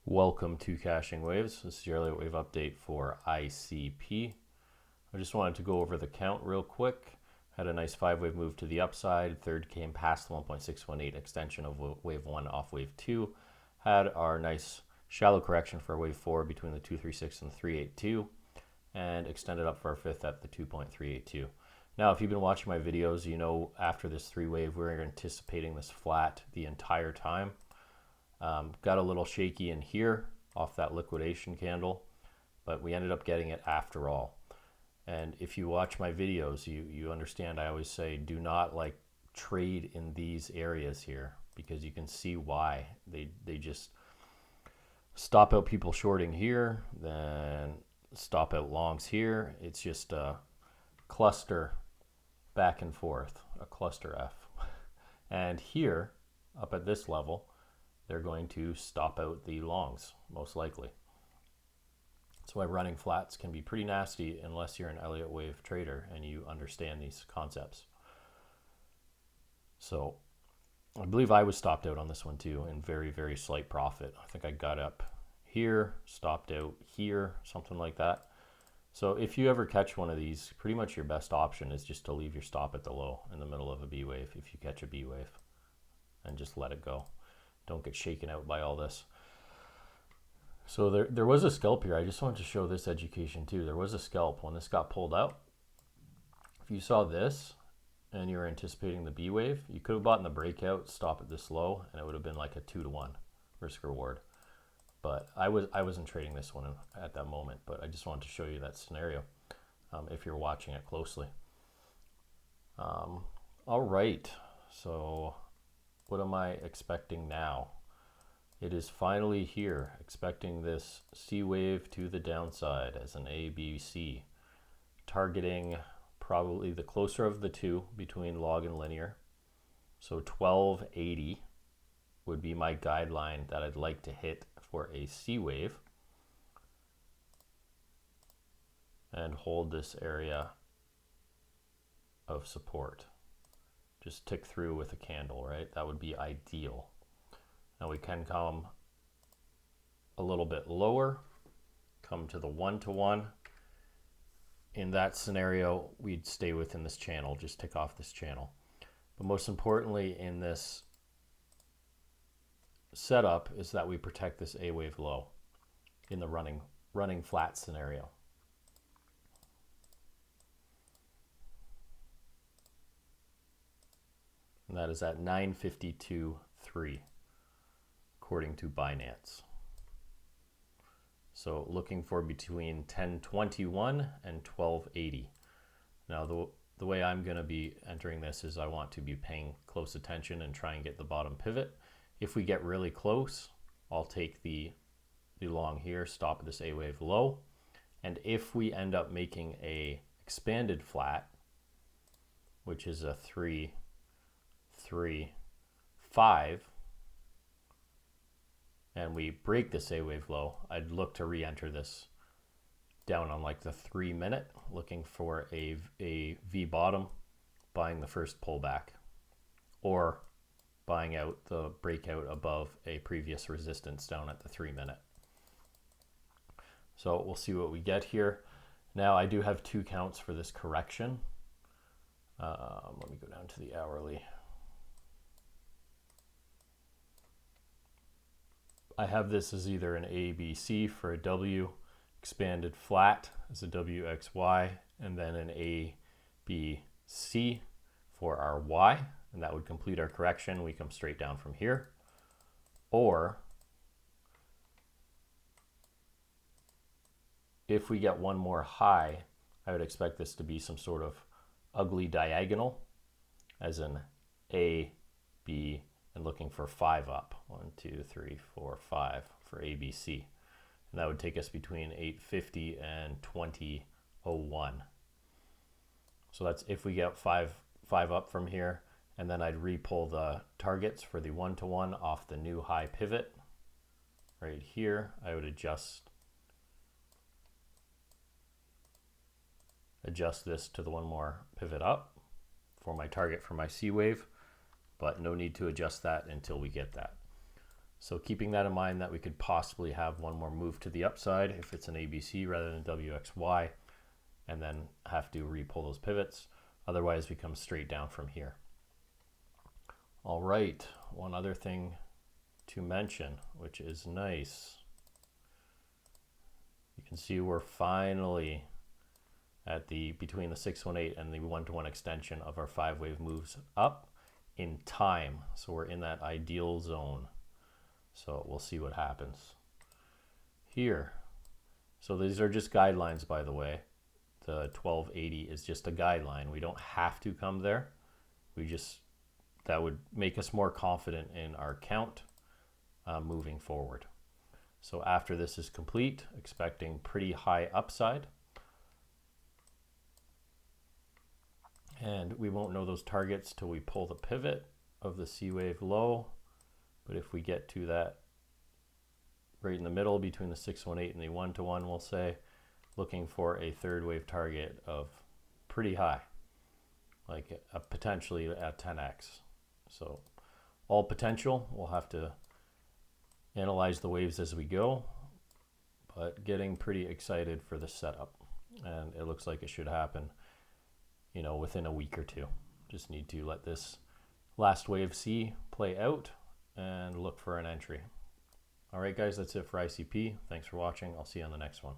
Welcome to Caching Waves. This is your Elliott Wave update for ICP. I just wanted to go over the count real quick. Had a nice 5-wave move to the upside. Third came past the 1.618 extension of wave 1 off wave 2. Had our nice shallow correction for wave 4 between the 236 and the 382 and extended up for our fifth at the 2.382. Now, if you've been watching my videos, you know after this 3-wave, we're anticipating this flat the entire time. Got a little shaky in here off that liquidation candle, but we ended up getting it after all. And if you watch my videos, you understand I always say do not trade in these areas here, because you can see why. They just stop out people shorting here, then stop out longs here. It's just a cluster back and forth, a cluster F. And here, up at this level, they're going to stop out the longs, most likely. That's why running flats can be pretty nasty unless you're an Elliott Wave trader and you understand these concepts. So I believe I was stopped out on this one too in very, very slight profit. I think I got up here, stopped out here, something like that. So if you ever catch one of these, pretty much your best option is just to leave your stop at the low in the middle of a B wave if you catch a B wave, and just let it go. Don't get shaken out by all this. So there was a scalp here. I just wanted to show this education too. There was a scalp when this got pulled out. If you saw this and you were anticipating the B wave, you could have bought in the breakout, stop at this low, and it would have been like a 2-to-1 risk reward. But I wasn't trading this one at that moment, but I just wanted to show you that scenario if you're watching it closely. All right, so what am I expecting now? It is finally here, expecting this C wave to the downside as an A, B, C, targeting probably the closer of the two between log and linear. So 1280 would be my guideline that I'd like to hit for a C wave and hold this area of support. Just tick through with a candle, right? That would be ideal. Now we can come a little bit lower, come to the 1-to-1. In that scenario, we'd stay within this channel, just tick off this channel. But most importantly in this setup is that we protect this A wave low in the running flat scenario. And that is at 952.3 according to Binance. So looking for between 1021 and 1280. Now the way I'm going to be entering this is I want to be paying close attention and try and get the bottom pivot. If we get really close, I'll take the long here, stop at this A wave low. And if we end up making a expanded flat, which is a 3, 3, 5, and we break this A wave low, I'd look to re-enter this down on like the 3-minute, looking for a V bottom, buying the first pullback, or buying out the breakout above a previous resistance down at the 3-minute. So we'll see what we get here. Now I do have 2 counts for this correction. Let me go down to the hourly. I have this as either an A, B, C for a W, expanded flat as a WXY, and then an A, B, C for our Y, and that would complete our correction. We come straight down from here. Or if we get one more high, I would expect this to be some sort of ugly diagonal as an A, B, and looking for 5 up. 1, 2, 3, 4, 5 for ABC. And that would take us between 850 and 2001. So that's if we get 5 up from here, and then I'd re-pull the targets for the 1-to-1 off the new high pivot. Right here, I would adjust this to the one more pivot up for my target for my C wave, but no need to adjust that until we get that. So keeping that in mind that we could possibly have one more move to the upside if it's an ABC rather than WXY, and then have to re-pull those pivots. Otherwise we come straight down from here. All right, one other thing to mention, which is nice. You can see we're finally at the between the 618 and the 1-to-1 extension of our 5-wave moves up in time. So we're in that ideal zone. So we'll see what happens here. So these are just guidelines, by the way. The 1280 is just a guideline. We don't have to come there. That would make us more confident in our count moving forward. So after this is complete, expecting pretty high upside. And we won't know those targets till we pull the pivot of the C wave low. But if we get to that right in the middle between the 618 and the 1-to-1, we'll say, looking for a third wave target of pretty high, like potentially at 10x. So all potential. We'll have to analyze the waves as we go, but getting pretty excited for the setup. And it looks like it should happen, you know, within a week or two. Just need to let this last wave C play out and look for an entry. All right, guys, that's it for ICP. Thanks for watching. I'll see you on the next one.